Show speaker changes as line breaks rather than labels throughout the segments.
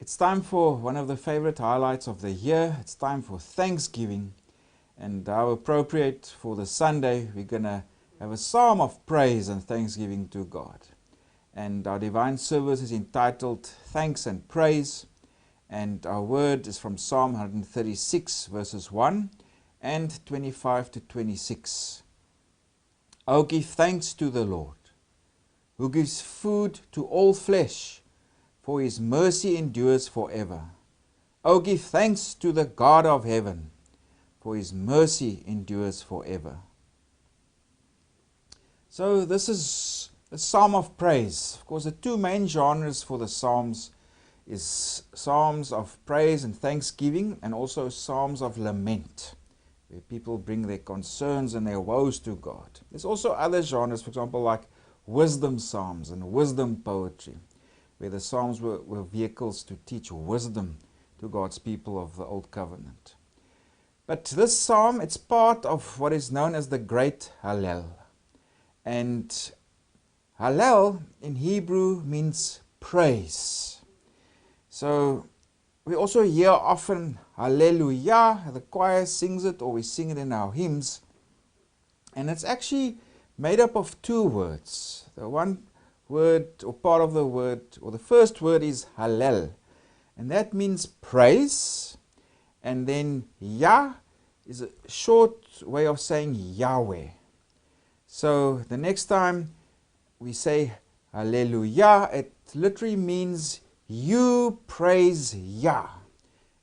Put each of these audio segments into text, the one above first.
It's time for one of the favorite highlights of the year. It's time for Thanksgiving. And how appropriate for the Sunday, we're going to have a psalm of praise and thanksgiving to God. And our divine service is entitled Thanks and Praise. And our word is from Psalm 136 verses 1 and 25 to 26. Oh, give thanks to the Lord, who gives food to all flesh, for his mercy endures forever. Oh, give thanks to the God of heaven, for his mercy endures forever. So this is a psalm of praise. Of course, the two main genres for the psalms is psalms of praise and thanksgiving, and also psalms of lament, where people bring their concerns and their woes to God. There's also other genres, for example, like wisdom psalms and wisdom poetry, where the psalms were vehicles to teach wisdom to God's people of the Old Covenant. But this psalm, it's part of what is known as the Great Hallel. And Hallel in Hebrew means praise. So we also hear often Hallelujah, the choir sings it, or we sing it in our hymns. And it's actually made up of two words. The one word, or part of the word, or the first word is Hallel. And that means praise. And then Yah is a short way of saying Yahweh. So the next time we say Hallelujah, it literally means you praise Yah.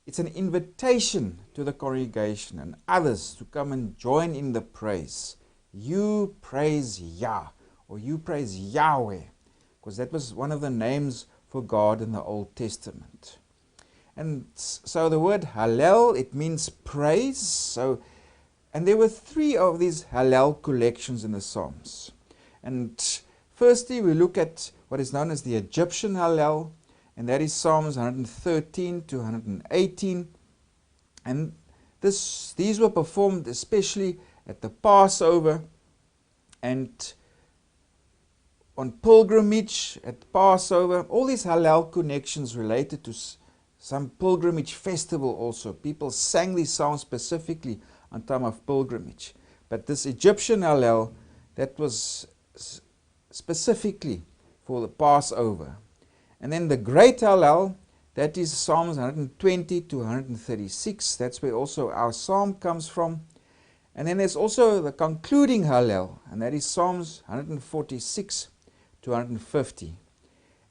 It's an invitation to the congregation and others to come and join in the praise. You praise Yah, or you praise Yahweh, because that was one of the names for God in the Old Testament. And so the word Hallel, it means praise. And there were three of these Hallel collections in the Psalms. And firstly, we look at what is known as the Egyptian Hallel, and that is Psalms 113 to 118. And these were performed especially at the Passover and on pilgrimage at Passover. All these Hallel connections related to some pilgrimage festival also. People sang these songs specifically on time of pilgrimage. But this Egyptian Hallel, that was specifically for the Passover. And then the Great Hallel, that is Psalms 120 to 136. That's where also our psalm comes from. And then there's also the concluding Hallel, and that is Psalms 146 to 150.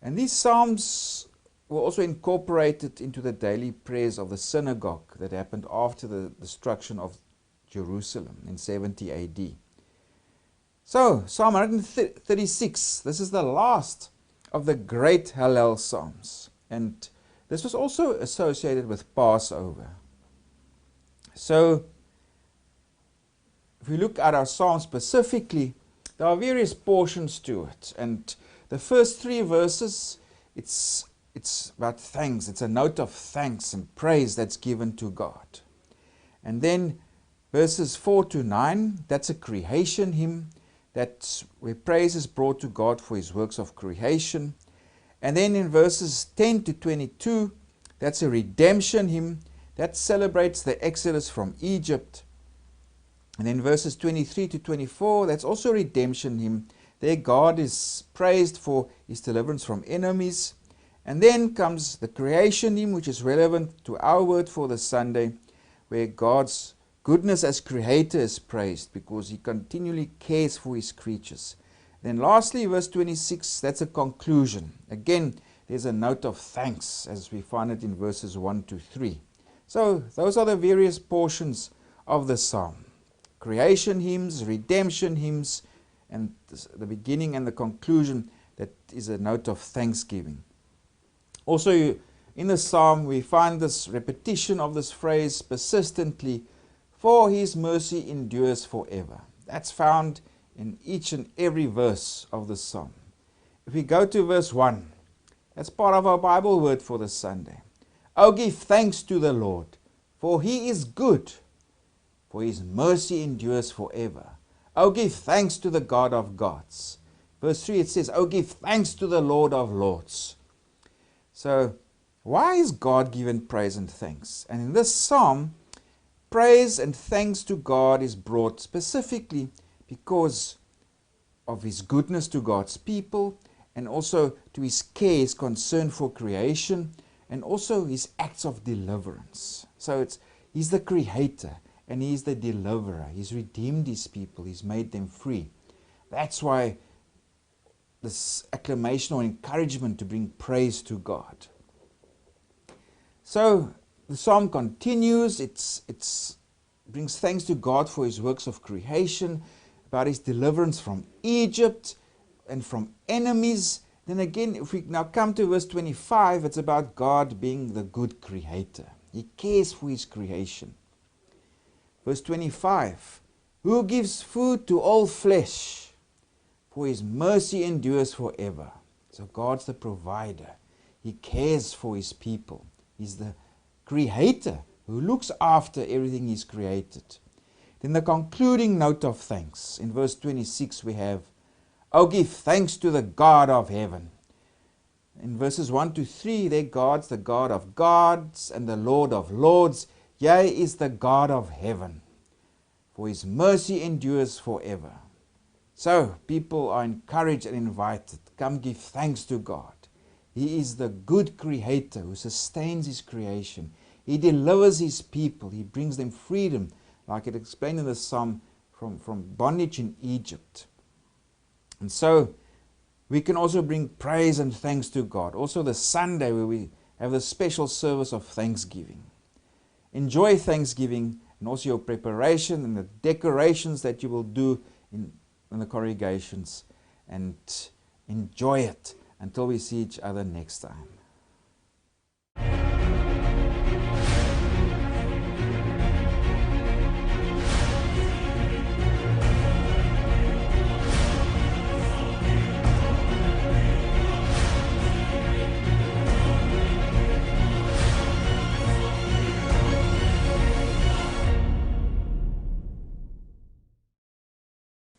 And these psalms were also incorporated into the daily prayers of the synagogue that happened after the destruction of Jerusalem in 70 AD. So, Psalm 136, this is the last of the great Hallel psalms. And this was also associated with Passover. So, if we look at our psalm specifically, there are various portions to it. And the first three verses, it's about thanks. It's a note of thanks and praise that's given to God. And then verses 4 to 9, that's a creation hymn. That's where praise is brought to God for his works of creation. And then in verses 10 to 22, that's a redemption hymn. That celebrates the exodus from Egypt. And then verses 23 to 24, that's also a redemption hymn. There God is praised for his deliverance from enemies. And then comes the creation hymn, which is relevant to our word for the Sunday, where God's goodness as creator is praised because he continually cares for his creatures. Then lastly, verse 26, that's a conclusion. Again, there's a note of thanks as we find it in verses 1 to 3. So those are the various portions of the psalm. Creation hymns, redemption hymns, and the beginning and the conclusion, that is a note of thanksgiving. Also, in the psalm, we find this repetition of this phrase persistently, for his mercy endures forever. That's found in each and every verse of the psalm. If we go to verse 1, that's part of our Bible word for this Sunday. Oh, give thanks to the Lord, for he is good, for his mercy endures forever. Oh, give thanks to the God of gods. Verse 3, it says, oh, give thanks to the Lord of lords. So Why is God given praise and thanks? And in this psalm, praise and thanks to God is brought specifically because of His goodness to God's people, and also to His care, His concern for creation, and also His acts of deliverance. So He's the Creator, and He's the Deliverer. He's redeemed His people. He's made them free. That's why this acclamation or encouragement to bring praise to God. So the psalm continues. It brings thanks to God for His works of creation, about His deliverance from Egypt and from enemies. Then again, if we now come to verse 25, it's about God being the good Creator. He cares for His creation. Verse 25, who gives food to all flesh, for His mercy endures forever. So God's the provider. He cares for His people. He's the Creator who looks after everything He's created. Then the concluding note of thanks. In verse 26 we have, oh, give thanks to the God of heaven. In verses 1 to 3, there God's the God of gods and the Lord of lords. Yea, is the God of heaven, for His mercy endures forever. So, people are encouraged and invited. Come give thanks to God. He is the good Creator who sustains His creation. He delivers His people. He brings them freedom, like it explained in the psalm, from bondage in Egypt. And so, we can also bring praise and thanks to God. Also the Sunday where we have the special service of thanksgiving. Enjoy Thanksgiving and also your preparation and the decorations that you will do in the congregations. And enjoy it until we see each other next time.